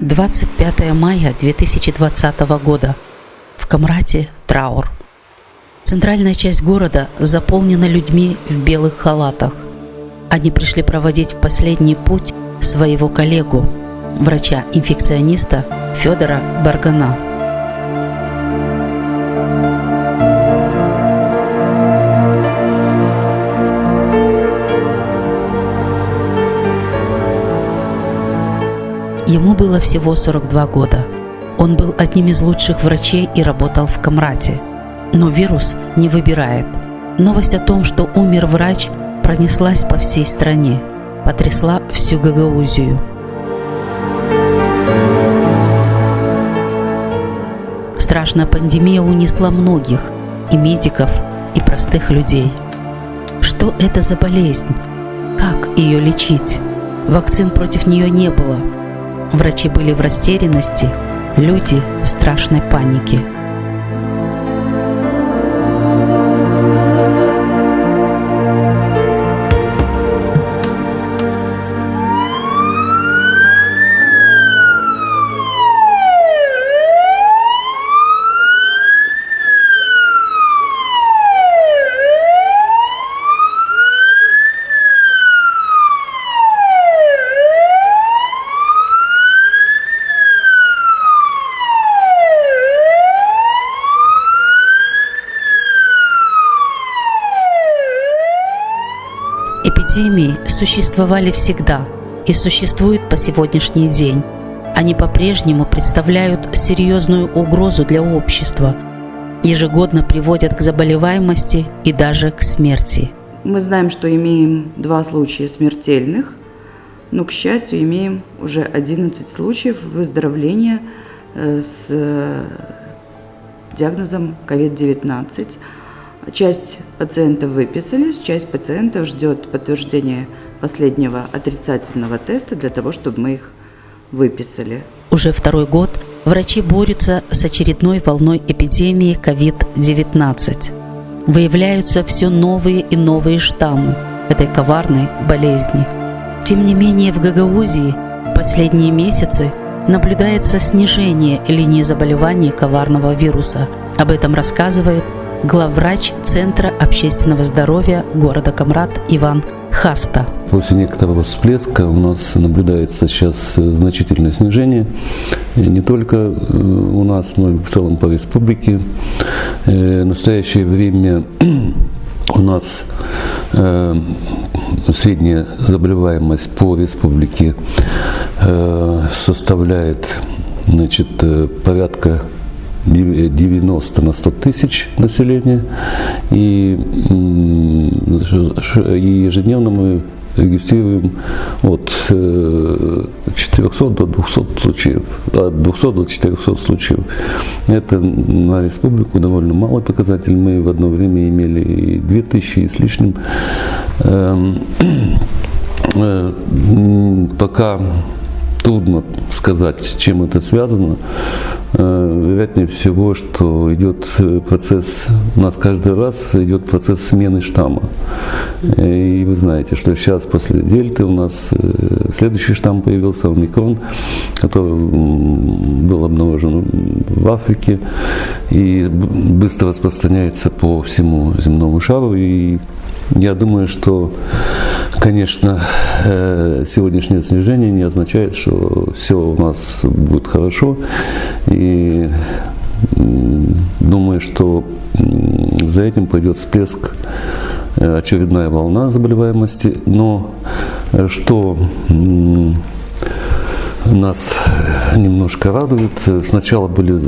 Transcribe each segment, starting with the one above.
25 мая 2020 года. В Камрате траур. Центральная часть города заполнена людьми в белых халатах. Они пришли проводить в последний путь своего коллегу, врача-инфекциониста Федора Баргана. Ему было всего 42 года. Он был одним из лучших врачей и работал в Камрате. Но вирус не выбирает. Новость о том, что умер врач, пронеслась по всей стране, потрясла всю Гагаузию. Страшная пандемия унесла многих, и медиков, и простых людей. Что это за болезнь? Как ее лечить? Вакцин против нее не было. Врачи были в растерянности, люди в страшной панике. Эпидемии существовали всегда и существуют по сегодняшний день. Они по-прежнему представляют серьезную угрозу для общества, ежегодно приводят к заболеваемости и даже к смерти. Мы знаем, что имеем 2 случая смертельных, но, к счастью, имеем уже 11 случаев выздоровления с диагнозом COVID-19. Часть пациентов выписались, часть пациентов ждет подтверждения последнего отрицательного теста для того, чтобы мы их выписали. Уже 2-й год врачи борются с очередной волной эпидемии COVID-19. Выявляются все новые и новые штаммы этой коварной болезни. Тем не менее, в Гагаузии в последние месяцы наблюдается снижение линии заболеваний коварного вируса. Об этом рассказывает главврач Центра общественного здоровья города Камрат Иван Хаста. После некоторого всплеска у нас наблюдается сейчас значительное снижение. Не только у нас, но и в целом по республике. В настоящее время у нас средняя заболеваемость по республике составляет порядка 90 на 100 тысяч населения, и ежедневно мы регистрируем от 400 до 200 случаев, от 200 до 400 случаев. Это на республику довольно малый показатель. Мы в одно время имели и 2000 с лишним. Пока трудно сказать, с чем это связано. Вероятнее всего, что идет процесс, у нас каждый раз идет процесс смены штамма. И вы знаете, что сейчас после дельты у нас следующий штамм появился, омикрон, который был обнаружен в Африке и быстро распространяется по всему земному шару. И я думаю, что, конечно, сегодняшнее снижение не означает, что все у нас будет хорошо. И думаю, что за этим пойдет всплеск, очередная волна заболеваемости. Но что нас немножко радует, сначала были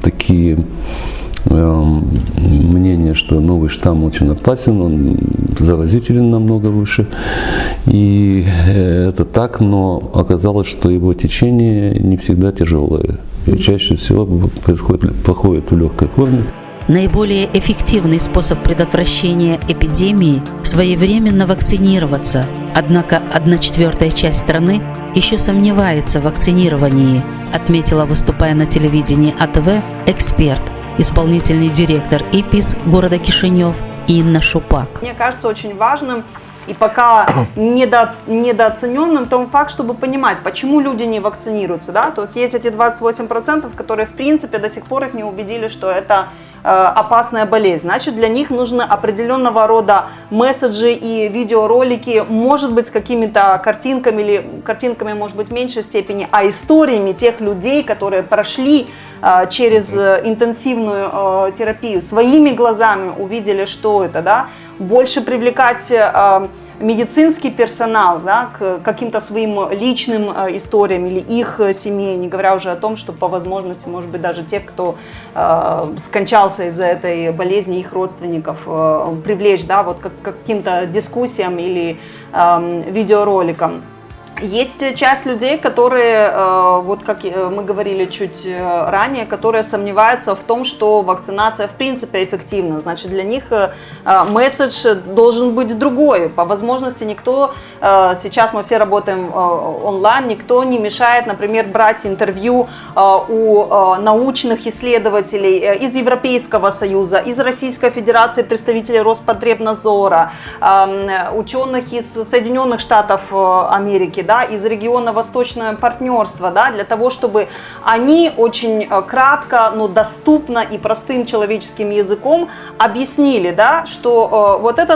такие мнение, что новый штамм очень опасен, он заразителен намного выше. И это так, но оказалось, что его течение не всегда тяжелое. И чаще всего проходит в легкой форме. Наиболее эффективный способ предотвращения эпидемии – своевременно вакцинироваться. Однако 1/4 часть страны еще сомневается в вакцинировании, отметила, выступая на телевидении АТВ, эксперт, исполнительный директор ИПИС города Кишинев Инна Шупак. Мне кажется очень важным и пока недооцененным том факт, чтобы понимать, почему люди не вакцинируются. Да? То есть есть эти 28%, которые в принципе до сих пор их не убедили, что это опасная болезнь. Значит, для них нужны определенного рода месседжи и видеоролики, может быть, с какими-то картинками или картинками, может быть, в меньшей степени, а историями тех людей, которые прошли через интенсивную терапию, своими глазами увидели, что это, да, больше привлекать медицинский персонал, да, к каким-то своим личным историям или их семей, не говоря уже о том, что по возможности, может быть, даже тех, кто скончался из-за этой болезни, их родственников, привлечь, да, вот к каким-то дискуссиям или видеороликам. Есть часть людей, которые, вот как мы говорили чуть ранее, которые сомневаются в том, что вакцинация в принципе эффективна. Значит, для них месседж должен быть другой. По возможности никто, сейчас мы все работаем онлайн, никто не мешает, например, брать интервью у научных исследователей из Европейского Союза, из Российской Федерации, представителей Роспотребнадзора, ученых из Соединенных Штатов Америки, да, из региона Восточного партнерства, да, для того, чтобы они очень кратко, но доступно и простым человеческим языком объяснили, да, что вот эта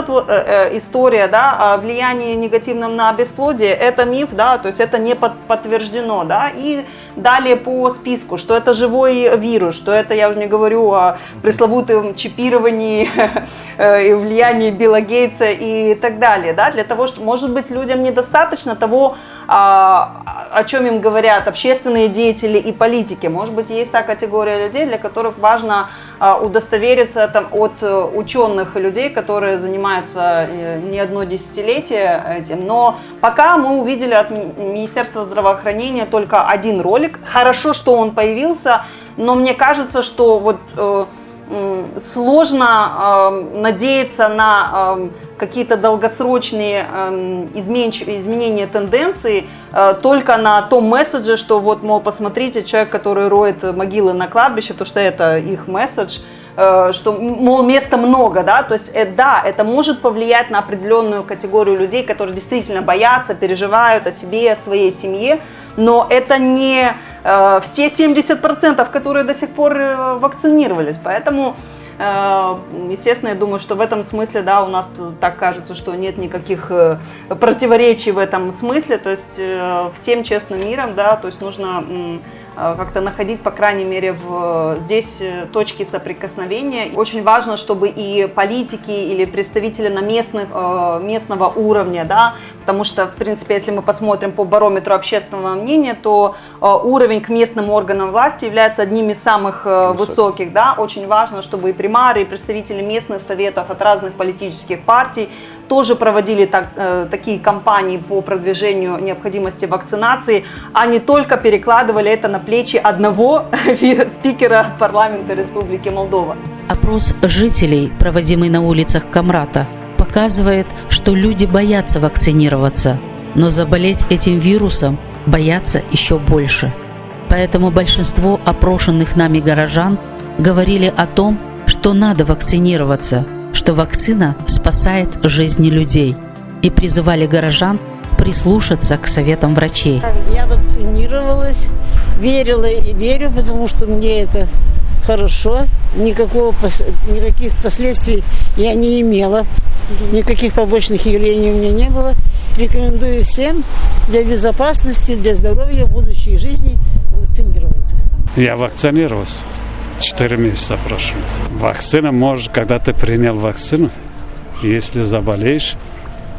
история, да, о влиянии негативном на бесплодие, это миф, да, то есть это не подтверждено, да, и далее по списку, что это живой вирус, что это, я уже не говорю о пресловутом чипировании и влиянии Билла Гейтса и так далее, да, для того, что, может быть, людям недостаточно того, о чем им говорят общественные деятели и политики. Может быть, есть та категория людей, для которых важно удостовериться там, от ученых людей, которые занимаются не одно десятилетие этим. Но пока мы увидели от Министерства здравоохранения только один ролик. Хорошо, что он появился, но мне кажется, что вот сложно надеяться на какие-то долгосрочные изменения тенденций только на том месседже, что вот, мол, посмотрите, человек, который роет могилы на кладбище, потому что это их месседж, что, мол, места много, да, то есть, да, это может повлиять на определенную категорию людей, которые действительно боятся, переживают о себе, о своей семье, но это не все 70%, которые до сих пор вакцинировались, поэтому, естественно, я думаю, что в этом смысле, да, у нас так кажется, что нет никаких противоречий в этом смысле, то есть всем честным миром, да, то есть нужно как-то находить, по крайней мере, здесь точки соприкосновения. Очень важно, чтобы и политики или представители на местного уровня, да, потому что, в принципе, если мы посмотрим по барометру общественного мнения, то уровень к местным органам власти является одним из самых высоких, да. Очень важно, чтобы и примары, и представители местных советов от разных политических партий тоже проводили такие кампании по продвижению необходимости вакцинации, а не только перекладывали это на плечи одного спикера парламента Республики Молдова. Опрос жителей, проводимый на улицах Камрата, показывает, что люди боятся вакцинироваться, но заболеть этим вирусом боятся еще больше. Поэтому большинство опрошенных нами горожан говорили о том, что надо вакцинироваться, что вакцина спасает жизни людей, и призывали горожан прислушаться к советам врачей. Я вакцинировалась, верила и верю, потому что мне это хорошо, никаких последствий я не имела, никаких побочных явлений у меня не было. Рекомендую всем для безопасности, для здоровья, будущей жизни вакцинироваться. Я вакцинировался. 4 месяца прошло. Вакцина может, когда ты принял вакцину, если заболеешь,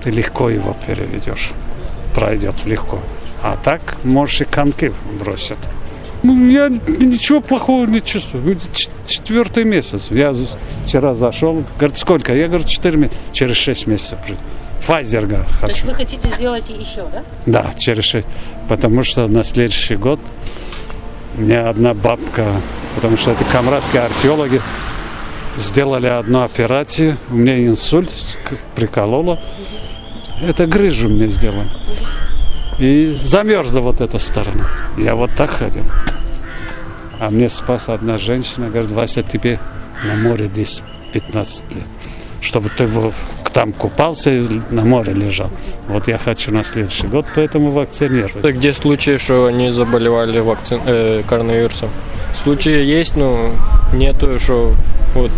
ты легко его переведешь. Пройдет легко. А так можешь и конки бросить. Я ничего плохого не чувствую. 4-й месяц. Я вчера зашел. Говорит, сколько? Я говорю, 4 месяца. Через 6 месяцев приду. Pfizer хочу. То есть вы хотите сделать еще, да? Да, через 6. Потому что на следующий год мне одна бабка, потому что это камрадские археологи, сделали одну операцию, у меня инсульт прикололо, это грыжу мне сделали. И замерзла вот эта сторона. Я вот так ходил. А мне спас одна женщина, говорит, Вася, тебе на море 10-15 лет. чтобы ты там купался и на море лежал. Вот я хочу на следующий год, поэтому вакцинировать. Где случаи, что они заболевали коронавирусом? Случаи есть, но нету, что вот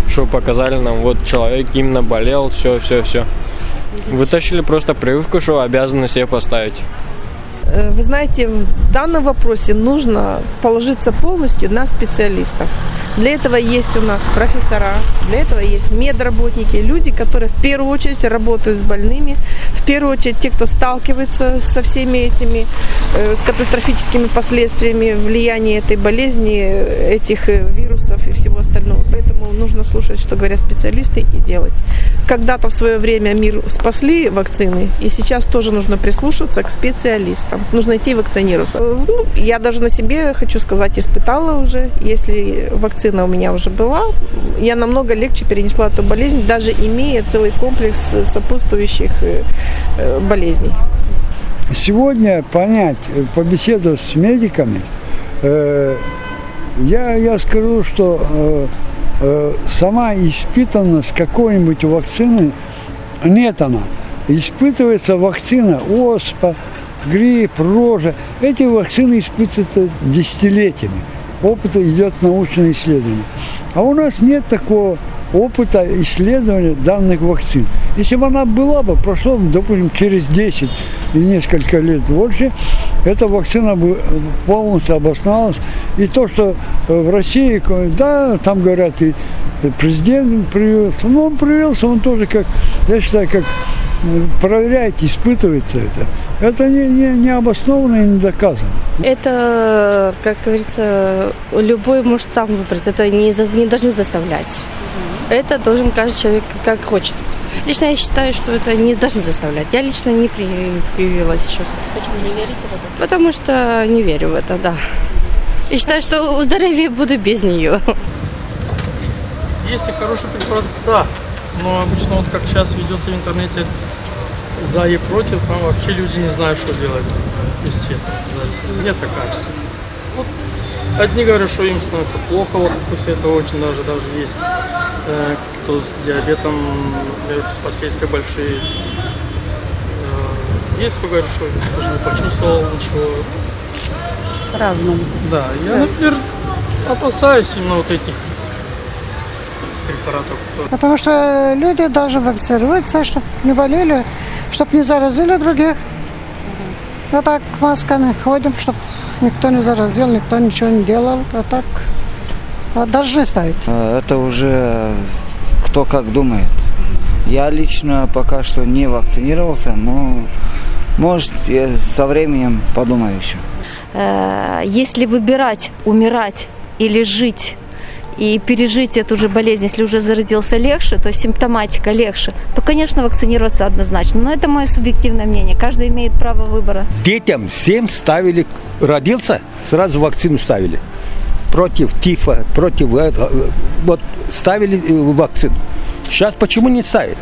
что показали нам, вот человек именно болел, все. Вытащили просто прививку, что обязаны себе поставить. Вы знаете, в данном вопросе нужно положиться полностью на специалистов. Для этого есть у нас профессора, для этого есть медработники, люди, которые в первую очередь работают с больными, в первую очередь те, кто сталкивается со всеми этими катастрофическими последствиями влияния этой болезни, этих вирусов и всего остального. Поэтому нужно слушать, что говорят специалисты, и делать. Когда-то в свое время мир спасли вакцины, и сейчас тоже нужно прислушиваться к специалистам. Нужно идти вакцинироваться. Я даже на себе, хочу сказать, испытала уже. Если вакцина у меня уже была, я намного легче перенесла эту болезнь, даже имея целый комплекс сопутствующих болезней. Сегодня понять, побеседовав с медиками, я скажу, что сама испытанность какой-нибудь вакцины нет она. Испытывается вакцина оспа, грипп, рожа. Эти вакцины испытываются десятилетиями. Опыт идет научное исследование. А у нас нет такого опыта исследования данных вакцин. Если бы она была бы, прошло, допустим, через 10 и несколько лет больше, эта вакцина бы полностью обосновалась. И то, что в России, да, там говорят, и президент привился, но он привился, он тоже, как, я считаю, как проверяет, испытывается это. Это не обоснованно и не доказано. Это, как говорится, любой может сам выбрать. Это не должны заставлять. Это должен каждый человек как хочет. Лично я считаю, что это не должны заставлять. Я лично не привилась еще. Почему не верите в это? Потому что не верю в это, да. И считаю, что здоровее буду без нее. Если хороший препарат, да. Но обычно вот как сейчас ведется в интернете за и против, там вообще люди не знают, что делать, если честно сказать. Мне так кажется. Вот одни говорят, что им становится плохо, вот после этого очень даже есть кто с диабетом, последствия большие. Есть кто говорит, что тоже не почувствовал ничего. По-разному. Да, я, например, опасаюсь именно вот этих препаратов. Потому что люди должны вакцинироваться, чтобы не болели, чтобы не заразили других. А так масками ходим, чтобы никто не заразил, никто ничего не делал. А так должны ставить. Это уже кто как думает. Я лично пока что не вакцинировался, но может я со временем подумаю еще. Если выбирать, умирать или жить, и пережить эту же болезнь, если уже заразился легче, то есть симптоматика легче, то, конечно, вакцинироваться однозначно. Но это мое субъективное мнение. Каждый имеет право выбора. Детям всем ставили, родился, сразу вакцину ставили. Против тифа, против вот ставили вакцину. Сейчас почему не ставят?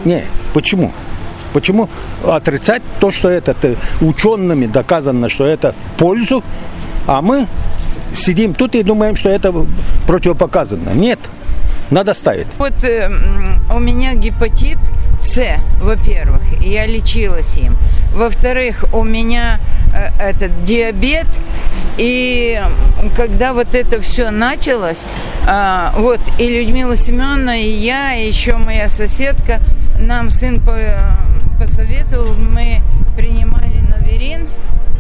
Не, почему? Почему отрицать то, что это учеными доказано, что это в пользу, а мы сидим тут и думаем, что это противопоказано. Нет, надо ставить. Вот у меня гепатит С, во-первых, я лечилась им. Во-вторых, у меня этот диабет, и когда вот это все началось, вот и Людмила Семеновна, и я, и еще моя соседка, нам сын посоветовал, мы принимали Новирин.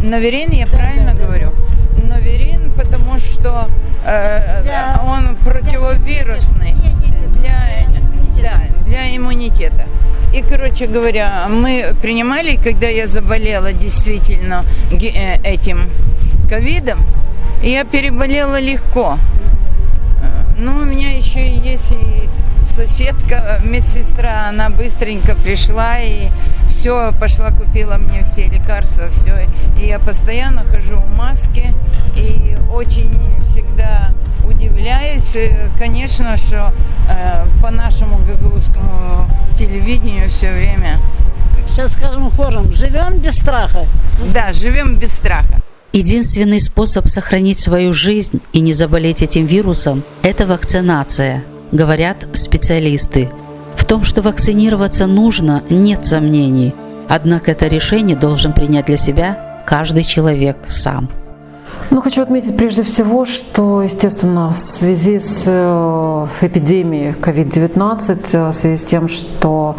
Новирин, я правильно говорю? Новирин, потому что он противовирусный для иммунитета. И, короче говоря, мы принимали, когда я заболела действительно этим ковидом, я переболела легко. Но у меня еще есть и соседка, медсестра, она быстренько пришла и все, пошла, купила мне все лекарства, все. И я постоянно хожу в маске и очень всегда удивляюсь, конечно, что по нашему гагаузскому телевидению все время. Сейчас скажем хором, живем без страха. Да, живем без страха. Единственный способ сохранить свою жизнь и не заболеть этим вирусом – это вакцинация, говорят специалисты. том, что вакцинироваться нужно, нет сомнений. Однако это решение должен принять для себя каждый человек сам. Хочу отметить прежде всего, что, естественно, в связи с эпидемией COVID-19, в связи с тем, что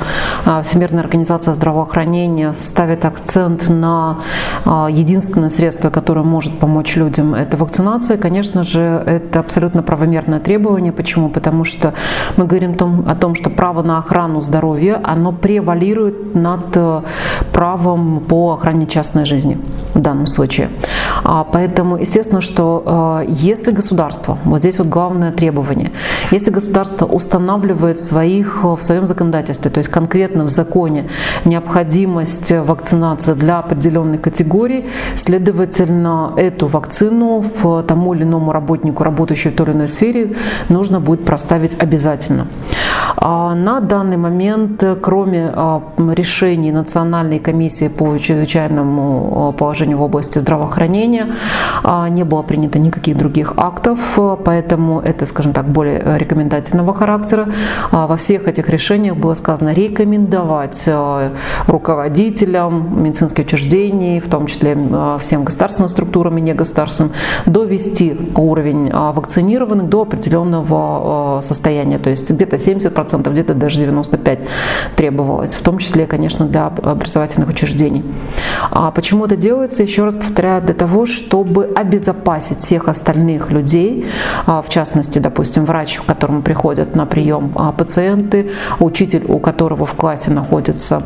Всемирная организация здравоохранения ставит акцент на единственное средство, которое может помочь людям, это вакцинация, конечно же, это абсолютно правомерное требование. Почему? Потому что мы говорим о том, что право на охрану здоровья, оно превалирует над правом по охране частной жизни в данном случае. Поэтому, естественно, что если государство, вот здесь вот главное требование, если государство устанавливает в своем законодательстве, то есть конкретно в законе, необходимость вакцинации для определенной категории, следовательно, эту вакцину тому или иному работнику, работающему в той или иной сфере, нужно будет проставить обязательно. На данный момент, кроме решений Национальной комиссии по чрезвычайному положению в области здравоохранения, не было принято никаких других актов, поэтому это, скажем так, более рекомендательного характера. Во всех этих решениях было сказано рекомендовать руководителям медицинских учреждений, в том числе всем государственным структурам и негосударственным, довести уровень вакцинированных до определенного состояния, то есть где-то 70%, где-то даже 95% требовалось, в том числе, конечно, для образовательных учреждений. Почему это делается? Еще раз повторяю, для того, чтобы обезопасить всех остальных людей, в частности, допустим, врач, к которому приходят на прием пациенты, учитель, у которого в классе находится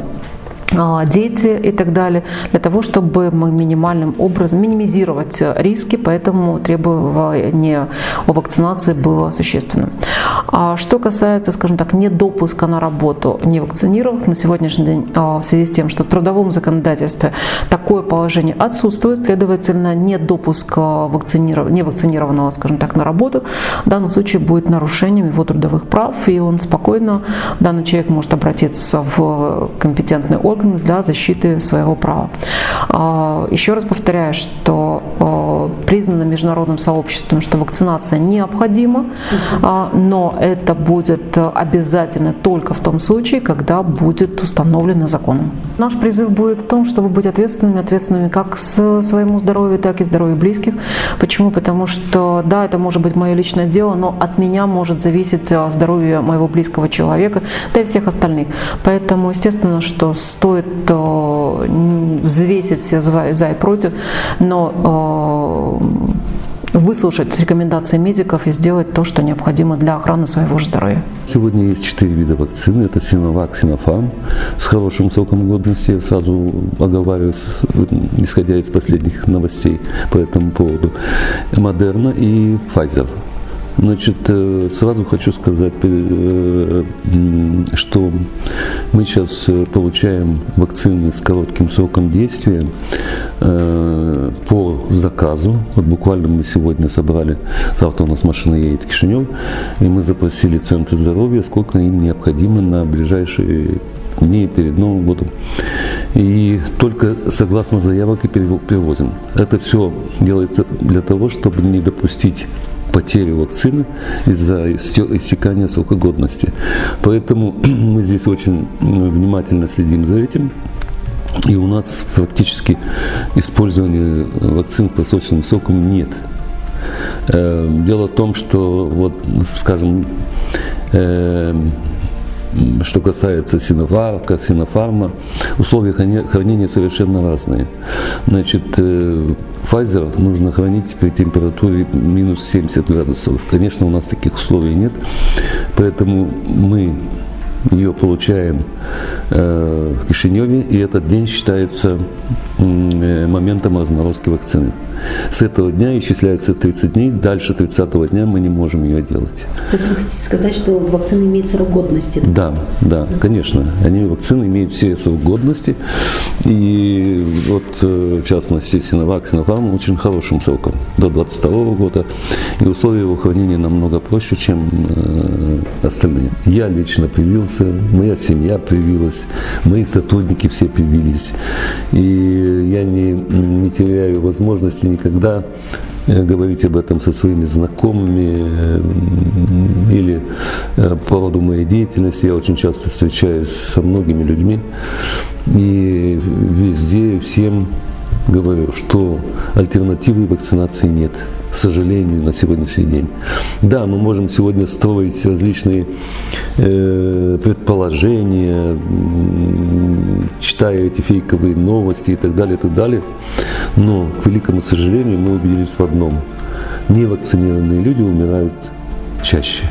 дети и так далее, для того, чтобы мы минимальным образом минимизировать риски, поэтому требование о вакцинации было существенным. Что касается, скажем так, недопуска на работу невакцинированных, на сегодняшний день в связи с тем, что в трудовом законодательстве такое положение отсутствует, следовательно, недопуск невакцинированного, скажем так, на работу в данном случае будет нарушением его трудовых прав, и он спокойно, данный человек может обратиться в компетентный орган для защиты своего права. Еще раз повторяю, что признано международным сообществом, что вакцинация необходима, но это будет обязательно только в том случае, когда будет установлено законом. Наш призыв будет в том, чтобы быть ответственными как к своему здоровью, так и здоровью близких. Почему? Потому что, да, это может быть мое личное дело, но от меня может зависеть здоровье моего близкого человека, да и всех остальных. Поэтому, естественно, что стоит взвесить все за и против, но выслушать рекомендации медиков и сделать то, что необходимо для охраны своего здоровья. Сегодня есть 4 вида вакцины. Это Синовак, Синофарм с хорошим сроком годности. Я сразу оговариваюсь, исходя из последних новостей по этому поводу. Модерна и Pfizer. Значит, сразу хочу сказать, что мы сейчас получаем вакцины с коротким сроком действия по заказу. Вот буквально мы сегодня собрали, завтра у нас машина едет в Кишинев, и мы запросили центры здоровья, сколько им необходимо на ближайшие дни перед Новым годом. И только согласно заявок и перевозим. Это все делается для того, чтобы не допустить потерю вакцины из-за истекания срока годности. Поэтому мы здесь очень внимательно следим за этим. И у нас практически использования вакцин с просроченным сроком нет. Дело в том, что, вот, скажем, что касается Синовака, Синофарма, условия хранения совершенно разные. Значит, Pfizer нужно хранить при температуре минус 70 градусов. Конечно, у нас таких условий нет, поэтому мы ее получаем в Кишиневе, и этот день считается моментом разморозки вакцины. С этого дня исчисляется 30 дней, дальше 30-го дня мы не можем ее делать. То есть вы хотите сказать, что вакцина имеет срок годности? Да, да, конечно. Вакцины имеют все срок годности, и вот в частности Синовак, Синофарм очень хорошим сроком, до 22 года, и условия его хранения намного проще, чем остальные. Я лично привился, моя семья привилась, мои сотрудники все привились, и я не теряю возможности никогда говорить об этом со своими знакомыми или по поводу моей деятельности. Я очень часто встречаюсь со многими людьми и везде всем говорю, что альтернативы вакцинации нет, к сожалению, на сегодняшний день. Да, мы можем сегодня строить различные предположения, читая эти фейковые новости и так далее, но, к великому сожалению, мы убедились в одном: невакцинированные люди умирают чаще.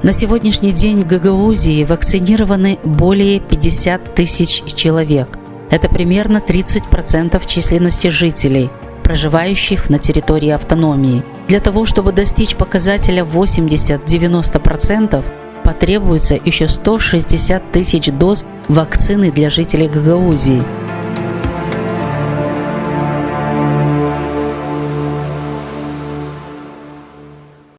На сегодняшний день в Гагаузии вакцинированы более 50 тысяч человек. Это примерно 30% численности жителей, проживающих на территории автономии. Для того, чтобы достичь показателя 80-90%, потребуется еще 160 тысяч доз вакцины для жителей Гагаузии.